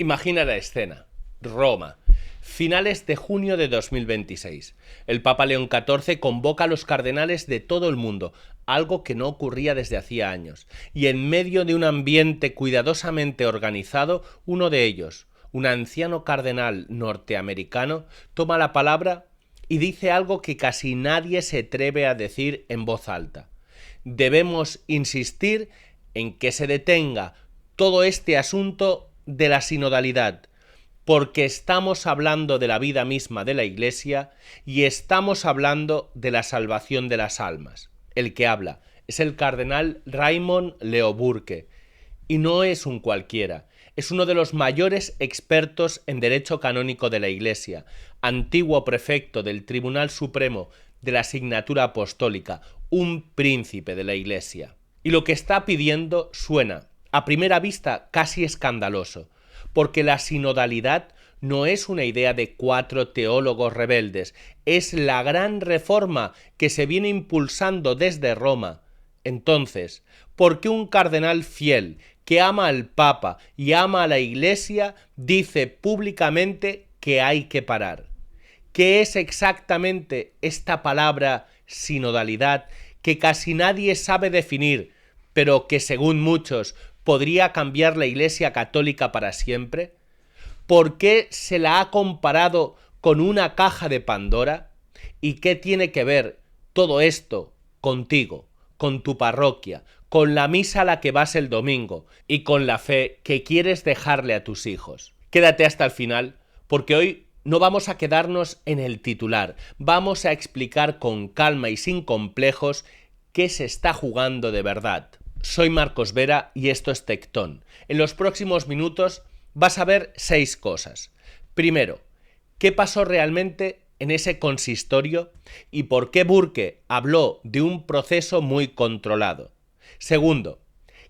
Imagina la escena. Roma. Finales de junio de 2026. El Papa León XIV convoca a los cardenales de todo el mundo, algo que no ocurría desde hacía años. Y en medio de un ambiente cuidadosamente organizado, uno de ellos, un anciano cardenal norteamericano, toma la palabra y dice algo que casi nadie se atreve a decir en voz alta. Debemos insistir en que se detenga todo este asunto de la sinodalidad, porque estamos hablando de la vida misma de la Iglesia y estamos hablando de la salvación de las almas. El que habla es el cardenal Raymond Leo Burke, y no es un cualquiera, es uno de los mayores expertos en derecho canónico de la Iglesia, antiguo prefecto del Tribunal Supremo de la Signatura Apostólica, un príncipe de la Iglesia. Y lo que está pidiendo suena, a primera vista, casi escandaloso, porque la sinodalidad no es una idea de 4 teólogos rebeldes, es la gran reforma que se viene impulsando desde Roma. Entonces, ¿por qué un cardenal fiel que ama al Papa y ama a la Iglesia dice públicamente que hay que parar? ¿Qué es exactamente esta palabra sinodalidad que casi nadie sabe definir, pero que según muchos podría cambiar la Iglesia Católica para siempre? ¿Por qué se la ha comparado con una caja de Pandora? ¿Y qué tiene que ver todo esto contigo, con tu parroquia, con la misa a la que vas el domingo y con la fe que quieres dejarle a tus hijos? Quédate hasta el final, porque hoy no vamos a quedarnos en el titular, vamos a explicar con calma y sin complejos qué se está jugando de verdad. Soy Marcos Vera y esto es Tectón. En los próximos minutos vas a ver 6 cosas. Primero, ¿qué pasó realmente en ese consistorio y por qué Burke habló de un proceso muy controlado? Segundo,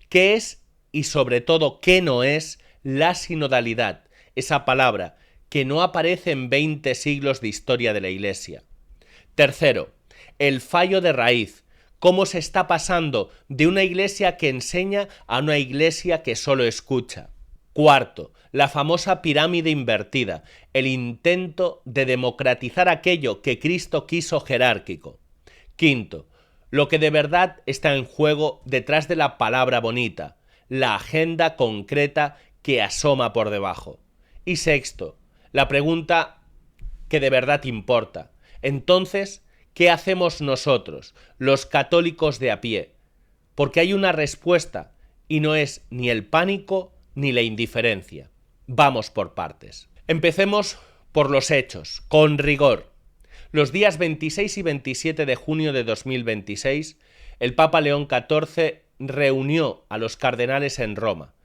¿qué es y sobre todo qué no es la sinodalidad? Esa palabra que no aparece en 20 siglos de historia de la Iglesia. Tercero, el fallo de raíz. Cómo se está pasando de una iglesia que enseña a una iglesia que solo escucha. Cuarto, la famosa pirámide invertida, el intento de democratizar aquello que Cristo quiso jerárquico. Quinto, lo que de verdad está en juego detrás de la palabra bonita, la agenda concreta que asoma por debajo. Y sexto, la pregunta que de verdad importa. Entonces, ¿qué hacemos nosotros, los católicos de a pie? Porque hay una respuesta y no es ni el pánico ni la indiferencia. Vamos por partes. Empecemos por los hechos, con rigor. Los días 26 y 27 de junio de 2026, el Papa León XIV reunió a los cardenales en Roma.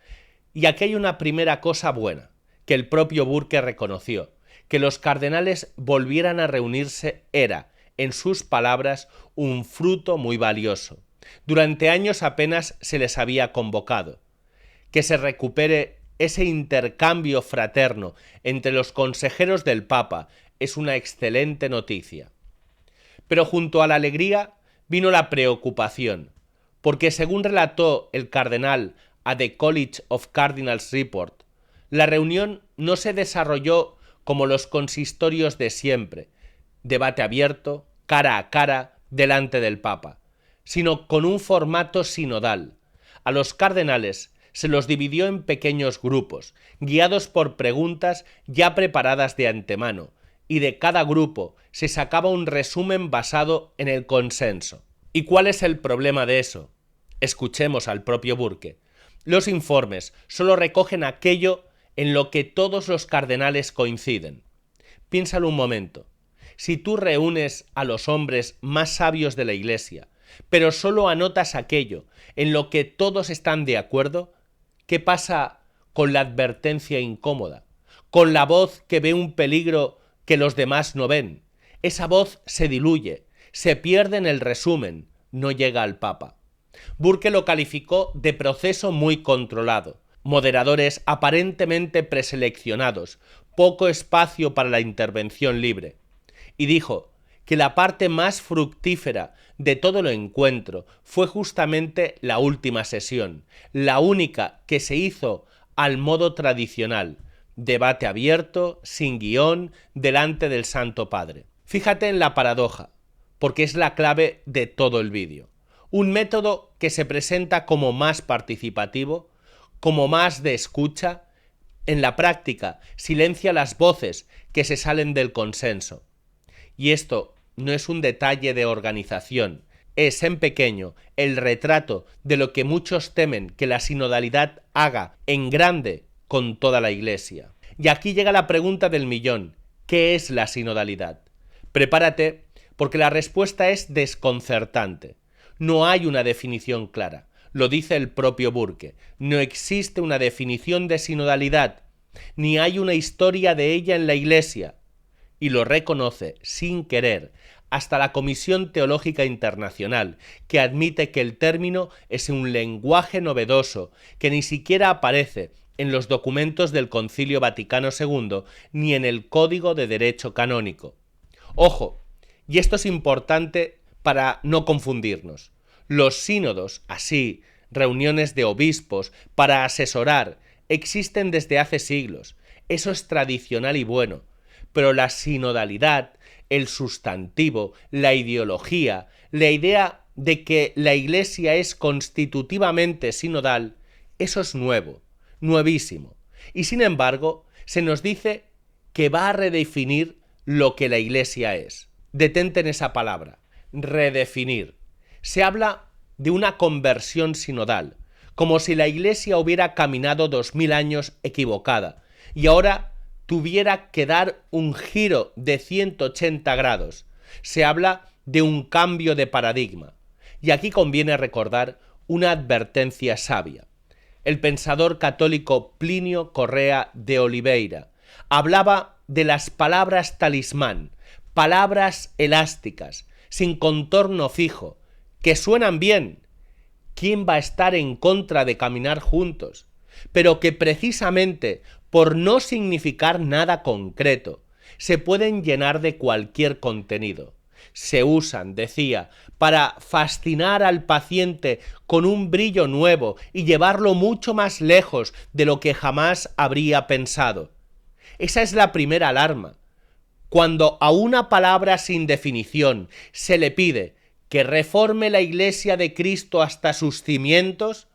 Y aquí hay una primera cosa buena, que el propio Burke reconoció. Que los cardenales volvieran a reunirse era, en sus palabras, un fruto muy valioso. Durante años apenas se les había convocado. Que se recupere ese intercambio fraterno entre los consejeros del Papa es una excelente noticia. Pero junto a la alegría vino la preocupación, porque según relató el cardenal a The College of Cardinals Report, la reunión no se desarrolló como los consistorios de siempre, debate abierto, cara a cara, delante del Papa, sino con un formato sinodal. A los cardenales se los dividió en pequeños grupos, guiados por preguntas ya preparadas de antemano, y de cada grupo se sacaba un resumen basado en el consenso. ¿Y cuál es el problema de eso? Escuchemos al propio Burke. Los informes solo recogen aquello en lo que todos los cardenales coinciden. Piénsalo un momento. Si tú reúnes a los hombres más sabios de la Iglesia, pero solo anotas aquello en lo que todos están de acuerdo, ¿qué pasa con la advertencia incómoda? Con la voz que ve un peligro que los demás no ven. Esa voz se diluye, se pierde en el resumen, no llega al Papa. Burke lo calificó de proceso muy controlado. Moderadores aparentemente preseleccionados, poco espacio para la intervención libre. Y dijo que la parte más fructífera de todo el encuentro fue justamente la última sesión, la única que se hizo al modo tradicional, Debate abierto, sin guión, delante del Santo Padre. Fíjate en la paradoja, porque es la clave de todo el vídeo. Un método que se presenta como más participativo, como más de escucha, en la práctica silencia las voces que se salen del consenso. Y esto no es un detalle de organización, es en pequeño el retrato de lo que muchos temen que la sinodalidad haga en grande con toda la Iglesia. Y aquí llega la pregunta del millón: ¿qué es la sinodalidad? Prepárate, porque la respuesta es desconcertante. No hay una definición clara. Lo dice el propio Burke. No existe una definición de sinodalidad, ni hay una historia de ella en la Iglesia. Y lo reconoce, sin querer, hasta la Comisión Teológica Internacional, que admite que el término es un lenguaje novedoso, que ni siquiera aparece en los documentos del Concilio Vaticano II ni en el Código de Derecho Canónico. Ojo, y esto es importante para no confundirnos. Los sínodos, así, reuniones de obispos para asesorar, existen desde hace siglos. Eso es tradicional y bueno. Pero la sinodalidad, el sustantivo, la ideología, la idea de que la Iglesia es constitutivamente sinodal, eso es nuevo, nuevísimo. Y sin embargo, se nos dice que va a redefinir lo que la Iglesia es. Detente en esa palabra, redefinir. Se habla de una conversión sinodal, como si la Iglesia hubiera caminado 2000 años equivocada y ahora tuviera que dar un giro de 180 grados. Se habla de un cambio de paradigma. Y aquí conviene recordar una advertencia sabia. El pensador católico Plinio Correa de Oliveira hablaba de las palabras talismán, palabras elásticas, sin contorno fijo, que suenan bien. ¿Quién va a estar en contra de caminar juntos? Pero que precisamente por no significar nada concreto, se pueden llenar de cualquier contenido. Se usan, decía, para fascinar al paciente con un brillo nuevo y llevarlo mucho más lejos de lo que jamás habría pensado. Esa es la primera alarma. Cuando a una palabra sin definición se le pide que reforme la Iglesia de Cristo hasta sus cimientos,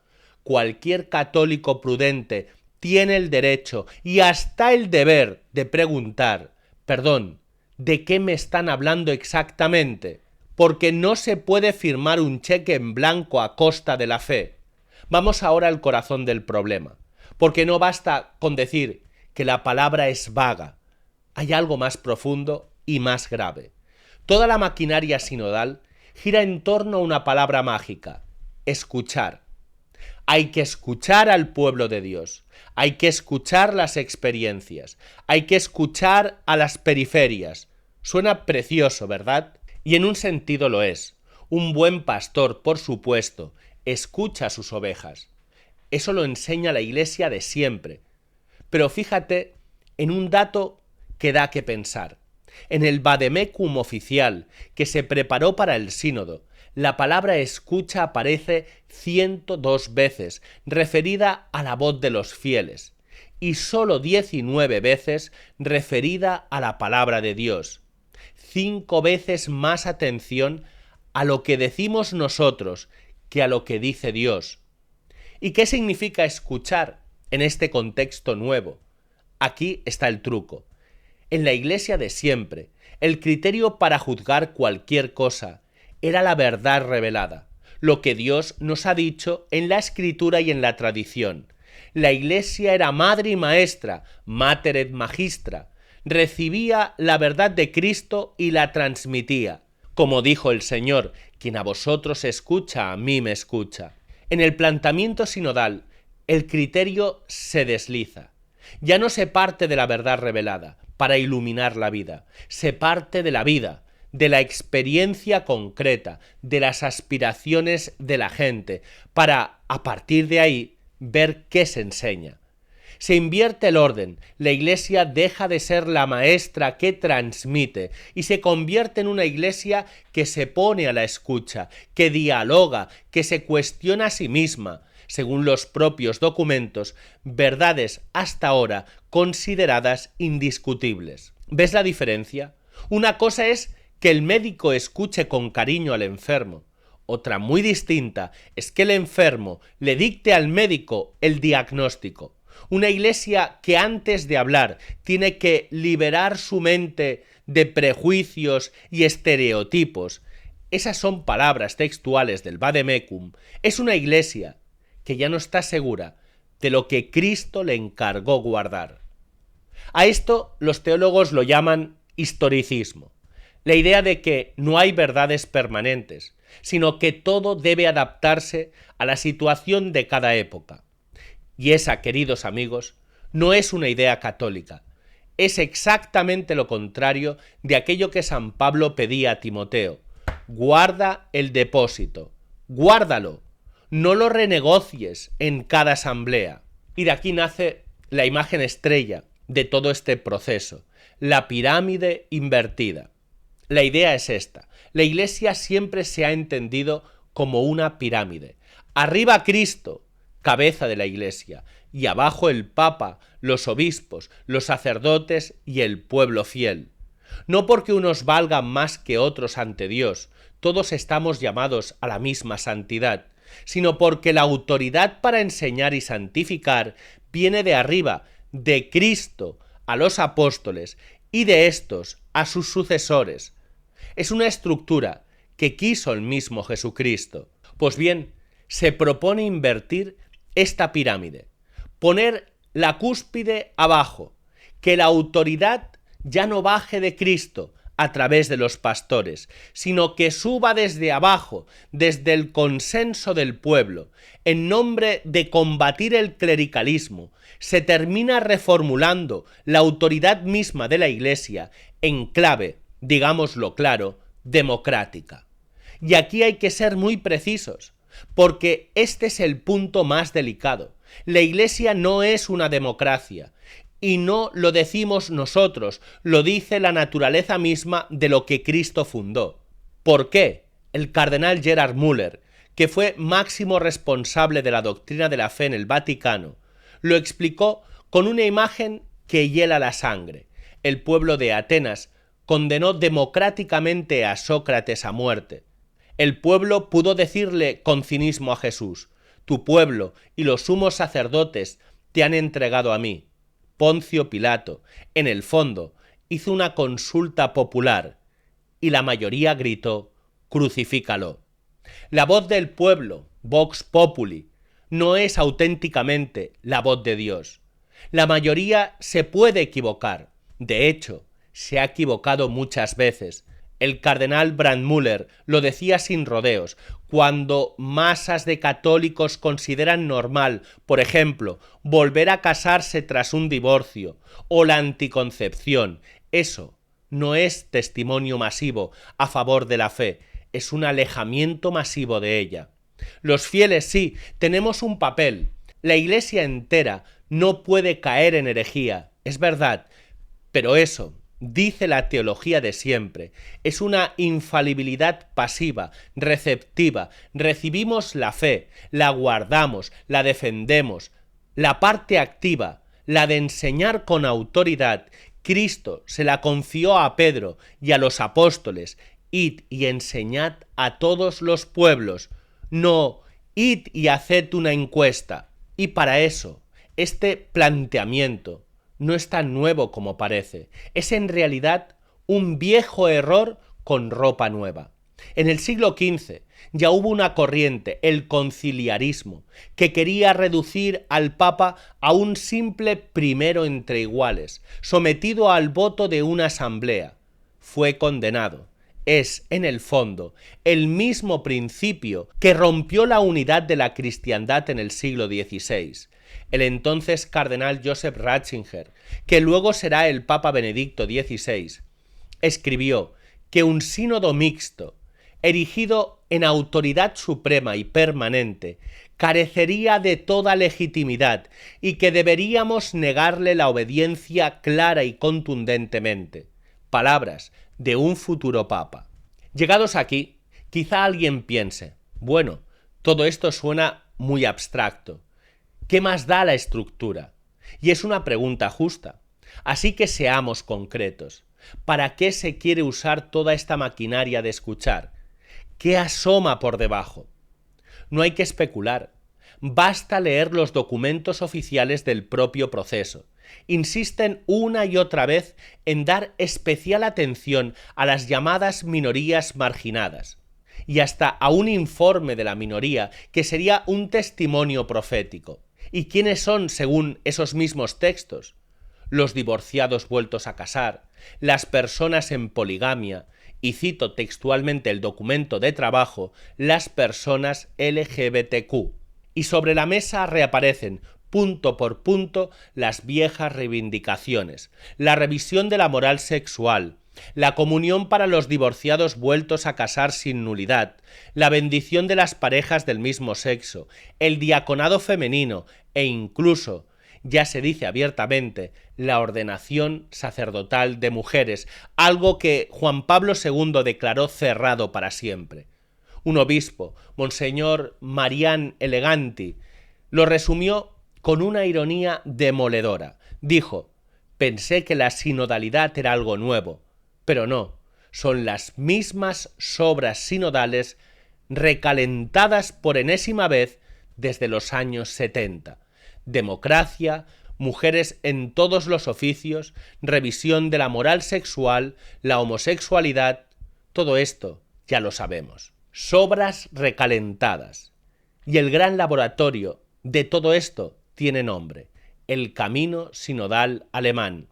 cualquier católico prudente tiene el derecho y hasta el deber de preguntar: perdón, ¿de qué me están hablando exactamente? Porque no se puede firmar un cheque en blanco a costa de la fe. Vamos ahora al corazón del problema, porque no basta con decir que la palabra es vaga. Hay algo más profundo y más grave. Toda la maquinaria sinodal gira en torno a una palabra mágica: escuchar. Hay que escuchar al pueblo de Dios, hay que escuchar las experiencias, hay que escuchar a las periferias. Suena precioso, ¿verdad? Y en un sentido lo es. Un buen pastor, por supuesto, escucha a sus ovejas. Eso lo enseña la Iglesia de siempre. Pero fíjate en un dato que da que pensar. En el vademecum oficial que se preparó para el sínodo, la palabra escucha aparece 102 veces, referida a la voz de los fieles, y solo 19 veces referida a la palabra de Dios. 5 veces más atención a lo que decimos nosotros que a lo que dice Dios. ¿Y qué significa escuchar en este contexto nuevo? Aquí está el truco. En la Iglesia de siempre, el criterio para juzgar cualquier cosa era la verdad revelada, lo que Dios nos ha dicho en la Escritura y en la tradición. La Iglesia era madre y maestra, mater et magistra, recibía la verdad de Cristo y la transmitía. Como dijo el Señor: quien a vosotros escucha, a mí me escucha. En el planteamiento sinodal, el criterio se desliza. Ya no se parte de la verdad revelada para iluminar la vida, se parte de la vida, de la experiencia concreta, de las aspiraciones de la gente, para, a partir de ahí, ver qué se enseña. Se invierte el orden, la Iglesia deja de ser la maestra que transmite y se convierte en una Iglesia que se pone a la escucha, que dialoga, que se cuestiona a sí misma. según los propios documentos, verdades hasta ahora consideradas indiscutibles. ¿Ves la diferencia? Una cosa es que el médico escuche con cariño al enfermo. Otra muy distinta es que el enfermo le dicte al médico el diagnóstico. Una iglesia que antes de hablar tiene que liberar su mente de prejuicios y estereotipos. Esas son palabras textuales del Vademecum. Es una iglesia que ya no está segura de lo que Cristo le encargó guardar. A esto los teólogos lo llaman historicismo. La idea de que no hay verdades permanentes, sino que todo debe adaptarse a la situación de cada época. Y esa, queridos amigos, no es una idea católica. Es exactamente lo contrario de aquello que San Pablo pedía a Timoteo. Guarda el depósito, guárdalo, no lo renegocies en cada asamblea. Y de aquí nace la imagen estrella de todo este proceso, la pirámide invertida. La idea es esta: la Iglesia siempre se ha entendido como una pirámide. Arriba Cristo, cabeza de la Iglesia, y abajo el Papa, los obispos, los sacerdotes y el pueblo fiel. No porque unos valgan más que otros ante Dios, todos estamos llamados a la misma santidad, sino porque la autoridad para enseñar y santificar viene de arriba, de Cristo a los apóstoles y de estos a sus sucesores. Es una estructura que quiso el mismo Jesucristo. Pues bien, se propone invertir esta pirámide, poner la cúspide abajo, que la autoridad ya no baje de Cristo a través de los pastores, sino que suba desde abajo, desde el consenso del pueblo, en nombre de combatir el clericalismo. Se termina reformulando la autoridad misma de la Iglesia en clave, digámoslo claro, democrática. Y aquí hay que ser muy precisos, porque este es el punto más delicado. La Iglesia no es una democracia, y no lo decimos nosotros, lo dice la naturaleza misma de lo que Cristo fundó. ¿Por qué? El cardenal Gerhard Müller, que fue máximo responsable de la doctrina de la fe en el Vaticano, lo explicó con una imagen que hiela la sangre. El pueblo de Atenas condenó democráticamente a Sócrates a muerte. El pueblo pudo decirle con cinismo a Jesús: tu pueblo y los sumos sacerdotes te han entregado a mí. Poncio Pilato, en el fondo, hizo una consulta popular y la mayoría gritó: crucifícalo. La voz del pueblo, Vox Populi, no es auténticamente la voz de Dios. La mayoría se puede equivocar. De hecho, se ha equivocado muchas veces. El cardenal Brandmüller lo decía sin rodeos: cuando masas de católicos consideran normal, por ejemplo, volver a casarse tras un divorcio o la anticoncepción, eso no es testimonio masivo a favor de la fe, es un alejamiento masivo de ella. Los fieles sí, tenemos un papel. La Iglesia entera no puede caer en herejía, es verdad, pero eso, dice la teología de siempre, es una infalibilidad pasiva, receptiva. Recibimos la fe, la guardamos, la defendemos. La parte activa, la de enseñar con autoridad, Cristo se la confió a Pedro y a los apóstoles: id y enseñad a todos los pueblos. No, id y haced una encuesta. Y para eso, este planteamiento no es tan nuevo como parece. Es en realidad un viejo error con ropa nueva. En el siglo XV ya hubo una corriente, el conciliarismo, que quería reducir al Papa a un simple primero entre iguales, sometido al voto de una asamblea. Fue condenado. Es, en el fondo, el mismo principio que rompió la unidad de la cristiandad en el siglo XVI. El entonces cardenal Joseph Ratzinger, que luego será el Papa Benedicto XVI, escribió que un sínodo mixto, erigido en autoridad suprema y permanente, carecería de toda legitimidad y que deberíamos negarle la obediencia clara y contundentemente. Palabras de un futuro papa. Llegados aquí, quizá alguien piense: bueno, todo esto suena muy abstracto. ¿Qué más da la estructura? Y es una pregunta justa. Así que seamos concretos. ¿Para qué se quiere usar toda esta maquinaria de escuchar? ¿Qué asoma por debajo? No hay que especular. Basta leer los documentos oficiales del propio proceso. Insisten una y otra vez en dar especial atención a las llamadas minorías marginadas, y hasta a un informe de la minoría que sería un testimonio profético. ¿Y quiénes son, según esos mismos textos? Los divorciados vueltos a casar, las personas en poligamia, y cito textualmente el documento de trabajo, las personas LGBTQ. Y sobre la mesa reaparecen, punto por punto, las viejas reivindicaciones, la revisión de la moral sexual, la comunión para los divorciados vueltos a casar sin nulidad, la bendición de las parejas del mismo sexo, el diaconado femenino e incluso, ya se dice abiertamente, la ordenación sacerdotal de mujeres, algo que Juan Pablo II declaró cerrado para siempre. Un obispo, Monseñor Marián Eleganti, lo resumió con una ironía demoledora. Dijo: pensé que la sinodalidad era algo nuevo, pero no, son las mismas sobras sinodales recalentadas por enésima vez desde los años 70. Democracia, mujeres en todos los oficios, revisión de la moral sexual, la homosexualidad, todo esto ya lo sabemos. Sobras recalentadas. Y el gran laboratorio de todo esto tiene nombre: el Camino Sinodal Alemán,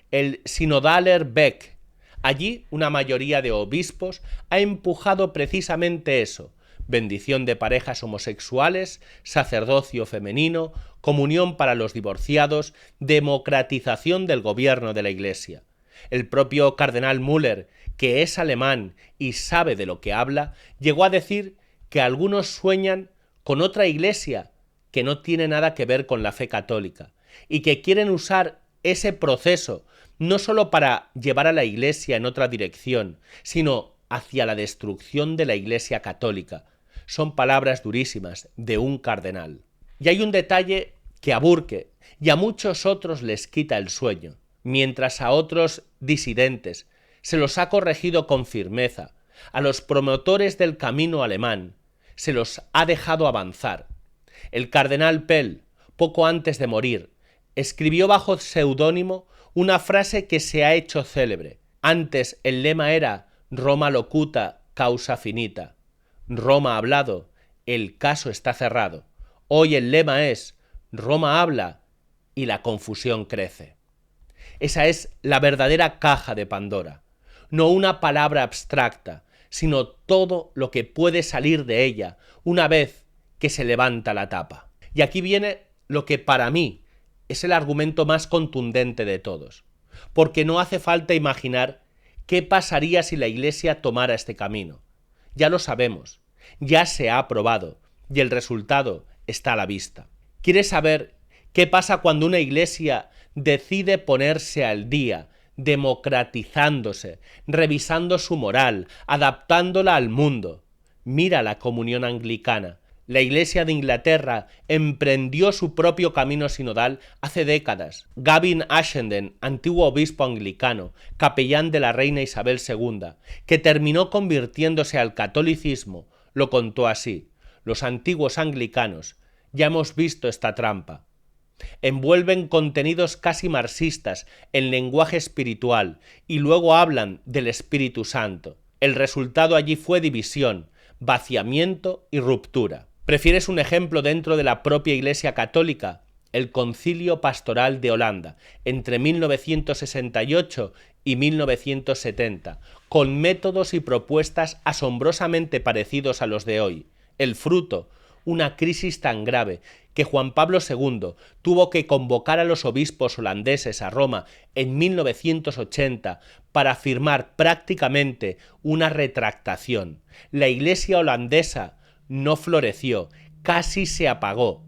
el Sinodaler Weg. Allí una mayoría de obispos ha empujado precisamente eso: bendición de parejas homosexuales, sacerdocio femenino, comunión para los divorciados, democratización del gobierno de la Iglesia. El propio cardenal Müller, que es alemán y sabe de lo que habla, llegó a decir que algunos sueñan con otra iglesia que no tiene nada que ver con la fe católica y que quieren usar ese proceso no solo para llevar a la iglesia en otra dirección, sino hacia la destrucción de la iglesia católica. Son palabras durísimas de un cardenal. Y hay un detalle que a Burke y a muchos otros les quita el sueño, mientras a otros disidentes se los ha corregido con firmeza. A los promotores del camino alemán se los ha dejado avanzar. El cardenal Pell, poco antes de morir, escribió bajo seudónimo una frase que se ha hecho célebre. Antes el lema era Roma locuta, causa finita. Roma ha hablado, el caso está cerrado. Hoy el lema es Roma habla y la confusión crece. Esa es la verdadera caja de Pandora. No una palabra abstracta, sino todo lo que puede salir de ella una vez que se levanta la tapa. Y aquí viene lo que para mí es el argumento más contundente de todos, porque no hace falta imaginar qué pasaría si la Iglesia tomara este camino. Ya lo sabemos, ya se ha aprobado y el resultado está a la vista. ¿Quieres saber qué pasa cuando una Iglesia decide ponerse al día, democratizándose, revisando su moral, adaptándola al mundo? Mira la comunión anglicana. La Iglesia de Inglaterra emprendió su propio camino sinodal hace décadas. Gavin Ashenden, antiguo obispo anglicano, capellán de la reina Isabel II, que terminó convirtiéndose al catolicismo, lo contó así: los antiguos anglicanos, ya hemos visto esta trampa. Envuelven contenidos casi marxistas en lenguaje espiritual y luego hablan del Espíritu Santo. El resultado allí fue división, vaciamiento y ruptura. ¿Prefieres un ejemplo dentro de la propia Iglesia Católica? El Concilio Pastoral de Holanda, entre 1968 y 1970, con métodos y propuestas asombrosamente parecidos a los de hoy. El fruto: una crisis tan grave que Juan Pablo II tuvo que convocar a los obispos holandeses a Roma en 1980 para firmar prácticamente una retractación. La Iglesia holandesa no floreció, casi se apagó.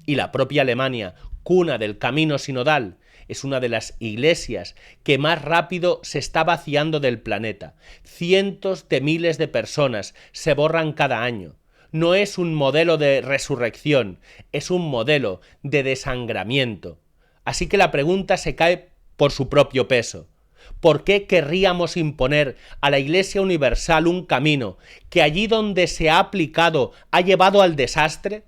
Y la propia Alemania, cuna del camino sinodal, es una de las iglesias que más rápido se está vaciando del planeta. Cientos de miles de personas se borran cada año. no es un modelo de resurrección, es un modelo de desangramiento. Así que la pregunta se cae por su propio peso. ¿Por qué querríamos imponer a la Iglesia Universal un camino que allí donde se ha aplicado ha llevado al desastre?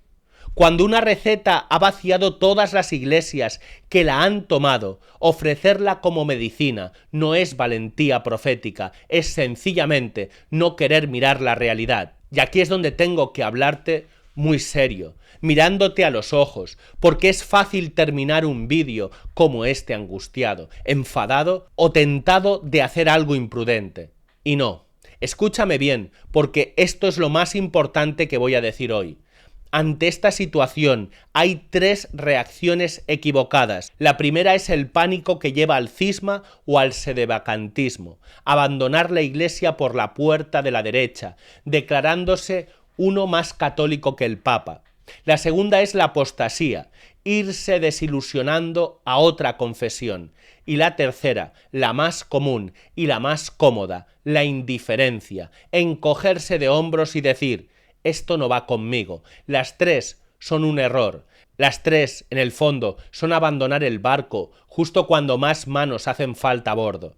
Cuando una receta ha vaciado todas las iglesias que la han tomado, ofrecerla como medicina no es valentía profética, es sencillamente no querer mirar la realidad. Y aquí es donde tengo que hablarte muy serio, mirándote a los ojos, porque es fácil terminar un vídeo como este angustiado, enfadado o tentado de hacer algo imprudente. Y no, escúchame bien, porque esto es lo más importante que voy a decir hoy. Ante esta situación hay 3 reacciones equivocadas. La primera es el pánico que lleva al cisma o al sedevacantismo, abandonar la iglesia por la puerta de la derecha, declarándose uno más católico que el Papa. La segunda es la apostasía, irse desilusionando a otra confesión. Y la tercera, la más común y la más cómoda, la indiferencia, encogerse de hombros y decir: esto no va conmigo. Las 3 son un error. Las 3, en el fondo, son abandonar el barco justo cuando más manos hacen falta a bordo.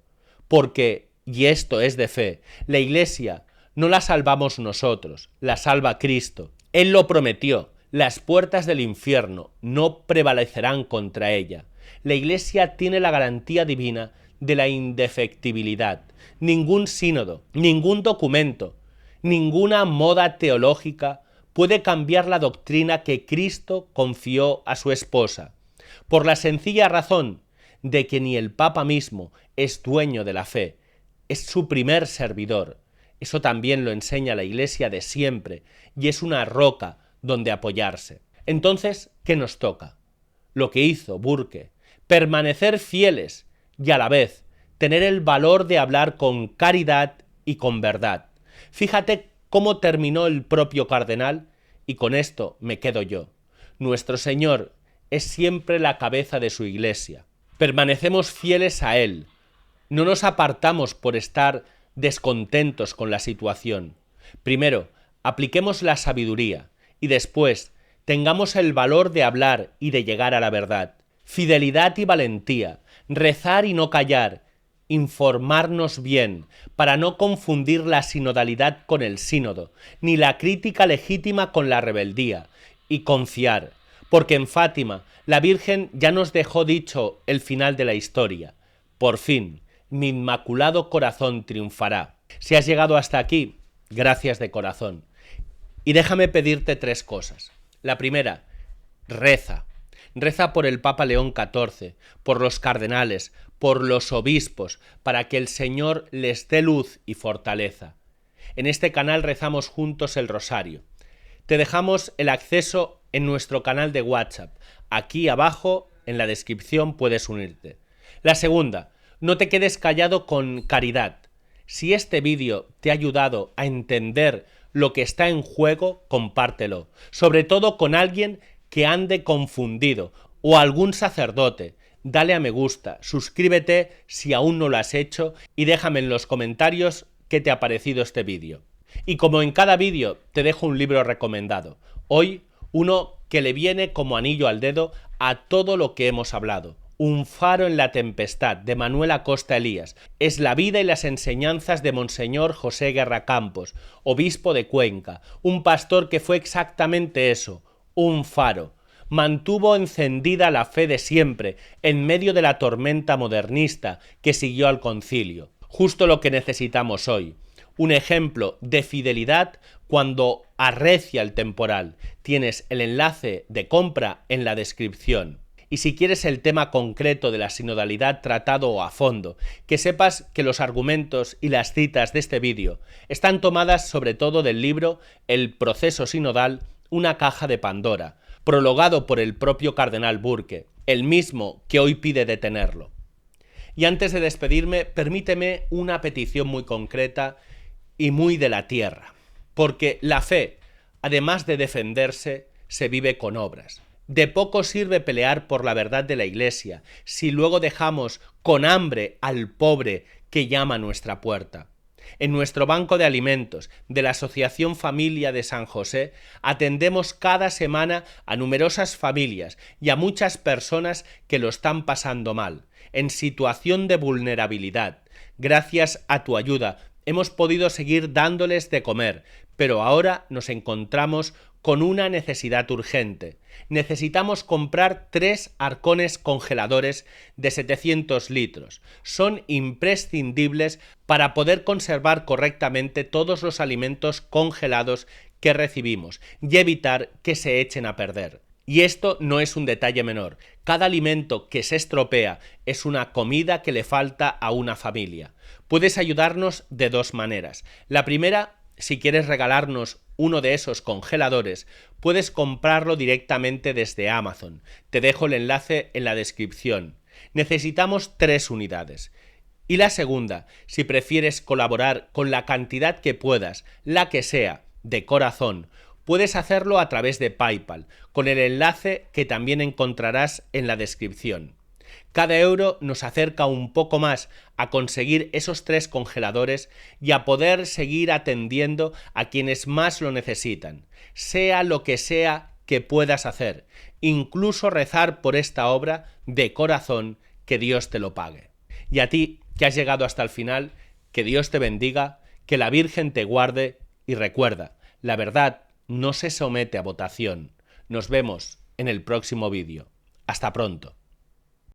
Porque, y esto es de fe, la Iglesia no la salvamos nosotros, la salva Cristo. Él lo prometió, las puertas del infierno no prevalecerán contra ella. La Iglesia tiene la garantía divina de la indefectibilidad. Ningún sínodo, ningún documento, ninguna moda teológica puede cambiar la doctrina que Cristo confió a su esposa, por la sencilla razón de que ni el Papa mismo es dueño de la fe, es su primer servidor. Eso también lo enseña la Iglesia de siempre y es una roca donde apoyarse. Entonces, ¿qué nos toca? Lo que hizo Burke, permanecer fieles y a la vez tener el valor de hablar con caridad y con verdad. Fíjate cómo terminó el propio cardenal, y con esto me quedo yo. Nuestro Señor es siempre la cabeza de su Iglesia. Permanecemos fieles a Él. No nos apartamos por estar descontentos con la situación. Primero, apliquemos la sabiduría y después tengamos el valor de hablar y de llegar a la verdad. Fidelidad y valentía, rezar y no callar, informarnos bien, para no confundir la sinodalidad con el sínodo, ni la crítica legítima con la rebeldía, y confiar, porque en Fátima la Virgen ya nos dejó dicho el final de la historia. Por fin, mi inmaculado corazón triunfará. Si has llegado hasta aquí, gracias de corazón. Y déjame pedirte 3 cosas. La primera, reza. Reza por el Papa León XIV, por los cardenales, por los obispos, para que el Señor les dé luz y fortaleza. En este canal rezamos juntos el rosario. Te dejamos el acceso en nuestro canal de WhatsApp. Aquí abajo, en la descripción, puedes unirte. La segunda, no te quedes callado con caridad. Si este vídeo te ha ayudado a entender lo que está en juego, compártelo. Sobre todo con alguien que ande confundido o algún sacerdote. Dale a me gusta, suscríbete si aún no lo has hecho y déjame en los comentarios qué te ha parecido este vídeo. Y como en cada vídeo te dejo un libro recomendado. Hoy uno que le viene como anillo al dedo a todo lo que hemos hablado. Un faro en la tempestad, de Manuel Acosta Elías. Es la vida y las enseñanzas de Monseñor José Guerra Campos, obispo de Cuenca, un pastor que fue exactamente eso, un faro. Mantuvo encendida la fe de siempre, en medio de la tormenta modernista que siguió al concilio. Justo lo que necesitamos hoy. Un ejemplo de fidelidad cuando arrecia el temporal. Tienes el enlace de compra en la descripción. Y si quieres el tema concreto de la sinodalidad tratado a fondo, que sepas que los argumentos y las citas de este vídeo están tomadas sobre todo del libro El proceso sinodal, una caja de Pandora, prologado por el propio cardenal Burke, el mismo que hoy pide detenerlo. Y antes de despedirme, permíteme una petición muy concreta y muy de la tierra, porque la fe, además de defenderse, se vive con obras. De poco sirve pelear por la verdad de la Iglesia si luego dejamos con hambre al pobre que llama a nuestra puerta. En nuestro banco de alimentos de la Asociación Familia de San José atendemos cada semana a numerosas familias y a muchas personas que lo están pasando mal, en situación de vulnerabilidad. Gracias a tu ayuda hemos podido seguir dándoles de comer, pero ahora nos encontramos con una necesidad urgente. Necesitamos comprar 3 arcones congeladores de 700 litros. Son imprescindibles para poder conservar correctamente todos los alimentos congelados que recibimos y evitar que se echen a perder. Y esto no es un detalle menor. Cada alimento que se estropea es una comida que le falta a una familia. Puedes ayudarnos de 2 maneras. La primera, si quieres regalarnos uno de esos congeladores, puedes comprarlo directamente desde Amazon. Te dejo el enlace en la descripción. Necesitamos 3 unidades. Y la segunda, si prefieres colaborar con la cantidad que puedas, la que sea, de corazón, puedes hacerlo a través de PayPal, con el enlace que también encontrarás en la descripción. Cada euro nos acerca un poco más a conseguir esos 3 congeladores y a poder seguir atendiendo a quienes más lo necesitan, sea lo que sea que puedas hacer, incluso rezar por esta obra de corazón, que Dios te lo pague. Y a ti, que has llegado hasta el final, que Dios te bendiga, que la Virgen te guarde y recuerda, la verdad no se somete a votación. Nos vemos en el próximo vídeo. Hasta pronto.